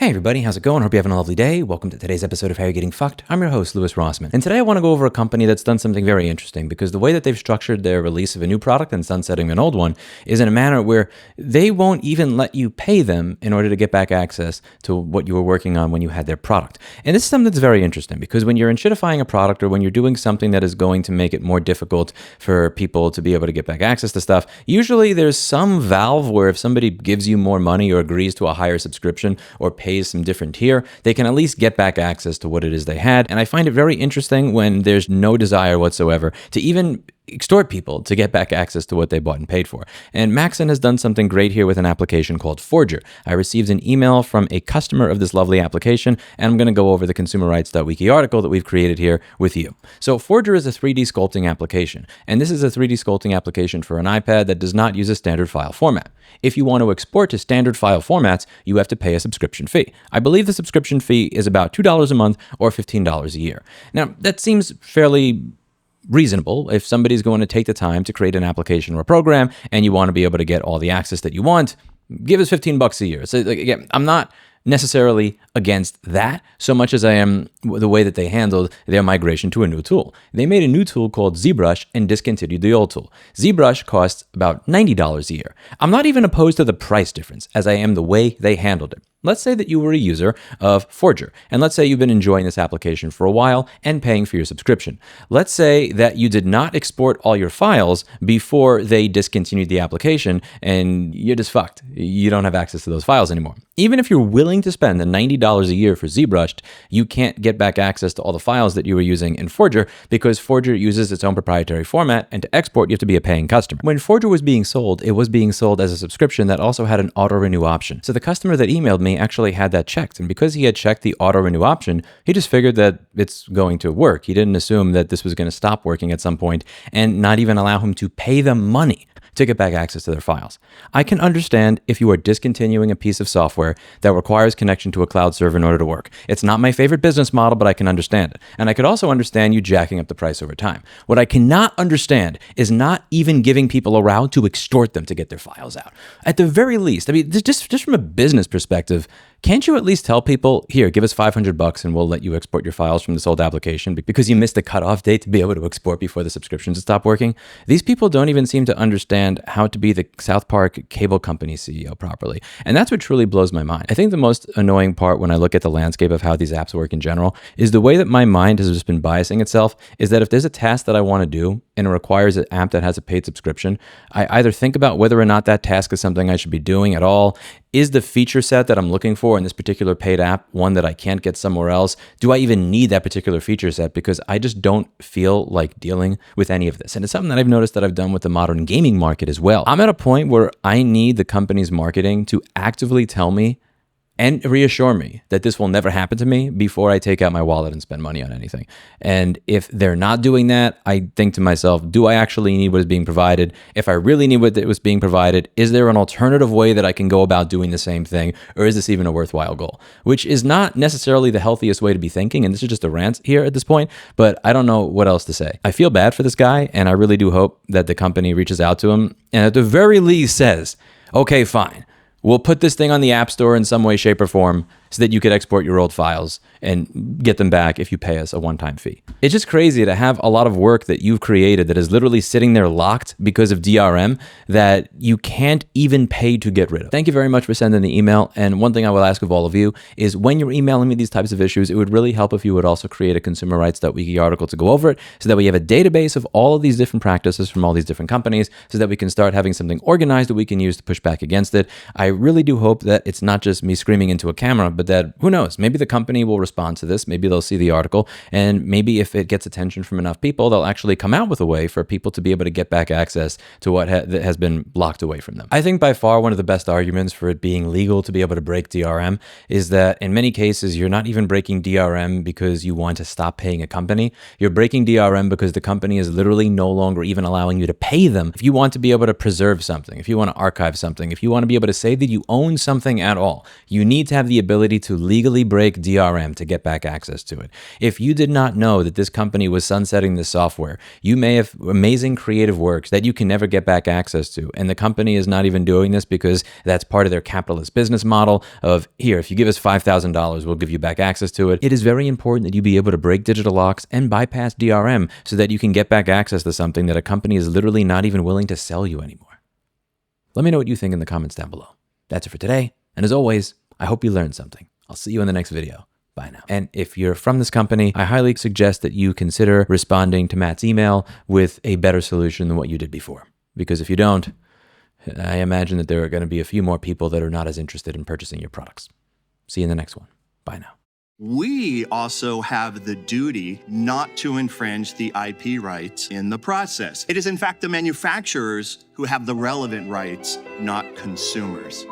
Hey everybody, how's it going? Hope you're having a lovely day. Welcome to today's episode of How You're Getting Fucked. I'm your host, Louis Rossman. And today I want to go over a company that's done something very interesting because the way that they've structured their release of a new product and sunsetting an old one is in a manner where they won't even let you pay them in order to get back access to what you were working on when you had their product. And this is something that's very interesting because when you're enshittifying a product or when you're doing something that is going to make it more difficult for people to be able to get back access to stuff, usually there's some valve where if somebody gives you more money or agrees to a higher subscription or pays some different tier, they can at least get back access to what it is they had. And I find it very interesting when there's no desire whatsoever to even extort people to get back access to what they bought and paid for. And Maxon has done something great here with an application called Forger. I received an email from a customer of this lovely application, and I'm going to go over the consumerrights.wiki article that we've created here with you. So Forger is a 3D sculpting application, and this is a 3D sculpting application for an iPad that does not use a standard file format. If you want to export to standard file formats, you have to pay a subscription fee. I believe the subscription fee is about $2 a month or $15 a year. Now, that seems fairly reasonable if somebody's going to take the time to create an application or a program and you want to be able to get all the access that you want. Give us $15 a year. So again, I'm not necessarily against that so much as I am the way that they handled their migration to a new tool. They made a new tool called ZBrush and discontinued the old tool. ZBrush costs about $90 a year. I'm not even opposed to the price difference as I am the way they handled it. Let's say that you were a user of Forger, and let's say you've been enjoying this application for a while and paying for your subscription. Let's say that you did not export all your files before they discontinued the application, and you're just fucked. You don't have access to those files anymore. Even if you're willing to spend the $90 a year for ZBrush, you can't get back access to all the files that you were using in Forger because Forger uses its own proprietary format, and to export, you have to be a paying customer. When Forger was being sold, it was being sold as a subscription that also had an auto-renew option. So the customer that emailed me actually had that checked. And because he had checked the auto renew option, he just figured that it's going to work. He didn't assume that this was going to stop working at some point and not even allow him to pay them money to get back access to their files. I can understand if you are discontinuing a piece of software that requires connection to a cloud server in order to work. It's not my favorite business model, but I can understand it. And I could also understand you jacking up the price over time. What I cannot understand is not even giving people a route to extort them to get their files out. At the very least, I mean, just from a business perspective, can't you at least tell people, here, give us $500 and we'll let you export your files from this old application because you missed the cutoff date to be able to export before the subscriptions stop working? These people don't even seem to understand how to be the South Park cable company CEO properly. And that's what truly blows my mind. I think the most annoying part when I look at the landscape of how these apps work in general is the way that my mind has just been biasing itself is that if there's a task that I want to do and it requires an app that has a paid subscription, I either think about whether or not that task is something I should be doing at all. Is the feature set that I'm looking for in this particular paid app one that I can't get somewhere else? Do I even need that particular feature set? Because I just don't feel like dealing with any of this. And it's something that I've noticed that I've done with the modern gaming market as well. I'm at a point where I need the company's marketing to actively tell me and reassure me that this will never happen to me before I take out my wallet and spend money on anything. And if they're not doing that, I think to myself, do I actually need what is being provided? If I really need what was being provided, is there an alternative way that I can go about doing the same thing? Or is this even a worthwhile goal? Which is not necessarily the healthiest way to be thinking. And this is just a rant here at this point, but I don't know what else to say. I feel bad for this guy, and I really do hope that the company reaches out to him and at the very least says, okay, fine. We'll put this thing on the App Store in some way, shape, or form so that you could export your old files and get them back if you pay us a one-time fee. It's just crazy to have a lot of work that you've created that is literally sitting there locked because of DRM that you can't even pay to get rid of. Thank you very much for sending the email. And one thing I will ask of all of you is when you're emailing me these types of issues, it would really help if you would also create a consumerrights.wiki article to go over it so that we have a database of all of these different practices from all these different companies so that we can start having something organized that we can use to push back against it. I really do hope that it's not just me screaming into a camera, but that, who knows, maybe the company will respond to this. Maybe they'll see the article, and maybe if it gets attention from enough people, they'll actually come out with a way for people to be able to get back access to what that has been blocked away from them. I think by far one of the best arguments for it being legal to be able to break DRM is that in many cases, you're not even breaking DRM because you want to stop paying a company. You're breaking DRM because the company is literally no longer even allowing you to pay them. If you want to be able to preserve something, if you want to archive something, if you want to be able to say that you own something at all, you need to have the ability ability to legally break DRM to get back access to it. If you did not know that this company was sunsetting this software, you may have amazing creative works that you can never get back access to. And the company is not even doing this because that's part of their capitalist business model of, here, if you give us $5,000, we'll give you back access to it. It is very important that you be able to break digital locks and bypass DRM so that you can get back access to something that a company is literally not even willing to sell you anymore. Let me know what you think in the comments down below. That's it for today. And as always, I hope you learned something. I'll see you in the next video. Bye now. And if you're from this company, I highly suggest that you consider responding to Matt's email with a better solution than what you did before. Because if you don't, I imagine that there are going to be a few more people that are not as interested in purchasing your products. See you in the next one. Bye now. We also have the duty not to infringe the IP rights in the process. It is in fact the manufacturers who have the relevant rights, not consumers.